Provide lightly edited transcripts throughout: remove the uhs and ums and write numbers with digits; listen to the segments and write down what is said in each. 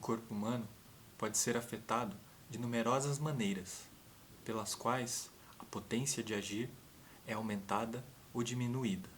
corpo humano pode ser afetado de numerosas maneiras, pelas quais a potência de agir é aumentada ou diminuída.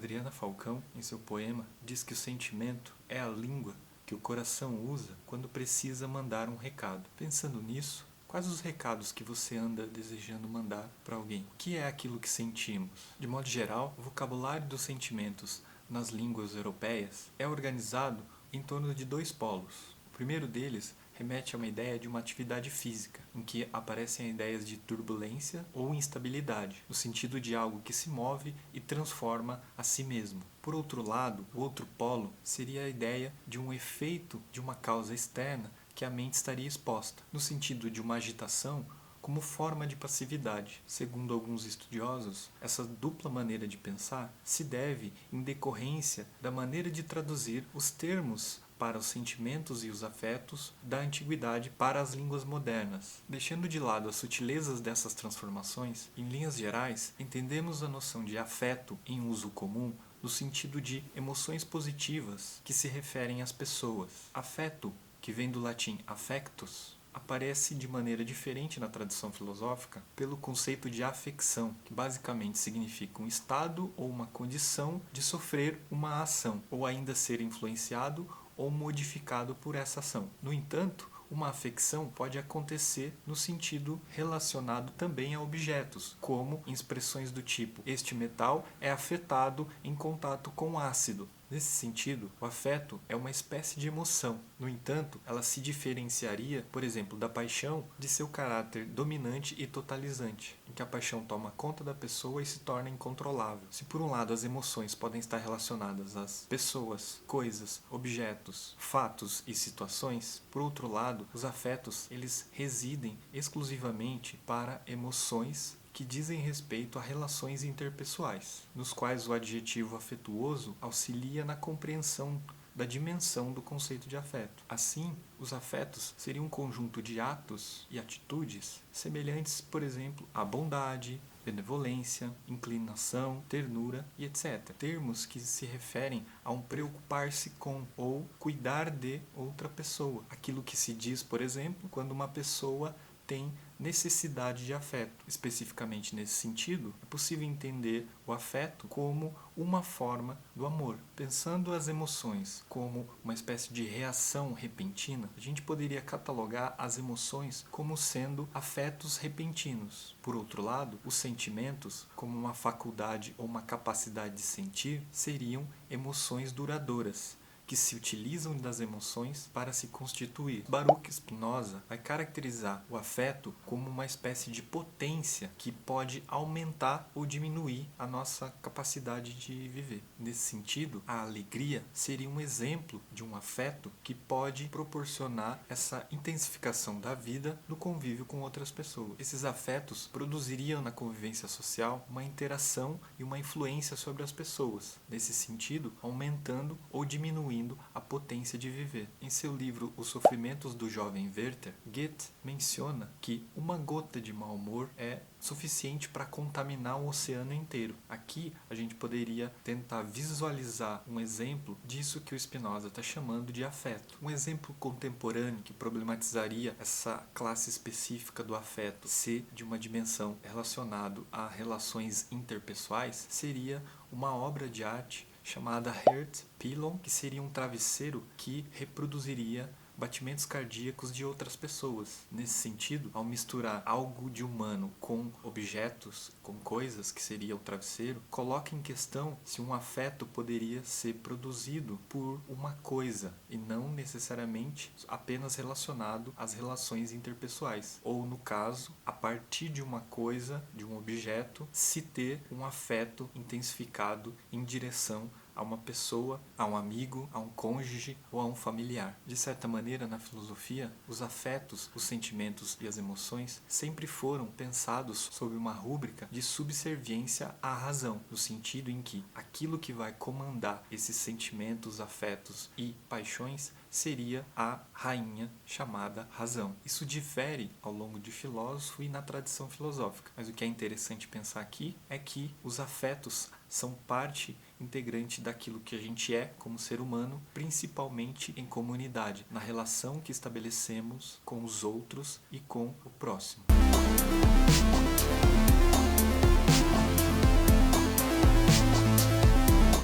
Adriana Falcão, em seu poema, diz que o sentimento é a língua que o coração usa quando precisa mandar um recado. Pensando nisso, quais os recados que você anda desejando mandar para alguém? O que é aquilo que sentimos? De modo geral, o vocabulário dos sentimentos nas línguas europeias é organizado em torno de dois polos. O primeiro deles remete a uma ideia de uma atividade física, em que aparecem ideias de turbulência ou instabilidade, no sentido de algo que se move e transforma a si mesmo. Por outro lado, o outro polo seria a ideia de um efeito de uma causa externa que a mente estaria exposta, no sentido de uma agitação como forma de passividade. Segundo alguns estudiosos, essa dupla maneira de pensar se deve em decorrência da maneira de traduzir os termos para os sentimentos e os afetos da antiguidade para as línguas modernas. Deixando de lado as sutilezas dessas transformações, em linhas gerais, entendemos a noção de afeto em uso comum no sentido de emoções positivas que se referem às pessoas. Afeto, que vem do latim affectus, aparece de maneira diferente na tradição filosófica pelo conceito de afecção, que basicamente significa um estado ou uma condição de sofrer uma ação, ou ainda ser influenciado ou modificado por essa ação. No entanto, uma afecção pode acontecer no sentido relacionado também a objetos, como em expressões do tipo: este metal é afetado em contato com ácido. Nesse sentido, o afeto é uma espécie de emoção. No entanto, ela se diferenciaria, por exemplo, da paixão de seu caráter dominante e totalizante, em que a paixão toma conta da pessoa e se torna incontrolável. Se por um lado as emoções podem estar relacionadas às pessoas, coisas, objetos, fatos e situações, por outro lado, os afetos eles residem exclusivamente para emoções que dizem respeito a relações interpessoais, nos quais o adjetivo afetuoso auxilia na compreensão da dimensão do conceito de afeto. Assim, os afetos seriam um conjunto de atos e atitudes semelhantes, por exemplo, à bondade, benevolência, inclinação, ternura e etc. Termos que se referem a um preocupar-se com ou cuidar de outra pessoa. Aquilo que se diz, por exemplo, quando uma pessoa tem necessidade de afeto. Especificamente nesse sentido, é possível entender o afeto como uma forma do amor. Pensando as emoções como uma espécie de reação repentina, a gente poderia catalogar as emoções como sendo afetos repentinos. Por outro lado, os sentimentos, como uma faculdade ou uma capacidade de sentir, seriam emoções duradouras, que se utilizam das emoções para se constituir. Baruch Spinoza vai caracterizar o afeto como uma espécie de potência que pode aumentar ou diminuir a nossa capacidade de viver. Nesse sentido, a alegria seria um exemplo de um afeto que pode proporcionar essa intensificação da vida no convívio com outras pessoas. Esses afetos produziriam na convivência social uma interação e uma influência sobre as pessoas, nesse sentido, aumentando ou diminuindo a potência de viver. Em seu livro Os Sofrimentos do Jovem Werther, Goethe menciona que uma gota de mau humor é suficiente para contaminar o oceano inteiro. Aqui a gente poderia tentar visualizar um exemplo disso que o Spinoza está chamando de afeto. Um exemplo contemporâneo que problematizaria essa classe específica do afeto ser de uma dimensão relacionada a relações interpessoais seria uma obra de arte chamada Heart Pillow, que seria um travesseiro que reproduziria batimentos cardíacos de outras pessoas. Nesse sentido, ao misturar algo de humano com objetos, com coisas, que seria o travesseiro, coloca em questão se um afeto poderia ser produzido por uma coisa e não necessariamente apenas relacionado às relações interpessoais. Ou, no caso, a partir de uma coisa, de um objeto, se ter um afeto intensificado em direção a uma pessoa, a um amigo, a um cônjuge ou a um familiar. De certa maneira, na filosofia, os afetos, os sentimentos e as emoções sempre foram pensados sob uma rúbrica de subserviência à razão, no sentido em que aquilo que vai comandar esses sentimentos, afetos e paixões seria a rainha chamada razão. Isso difere ao longo de filósofo e na tradição filosófica, mas o que é interessante pensar aqui é que os afetos são parte integrante daquilo que a gente é como ser humano, principalmente em comunidade, na relação que estabelecemos com os outros e com o próximo.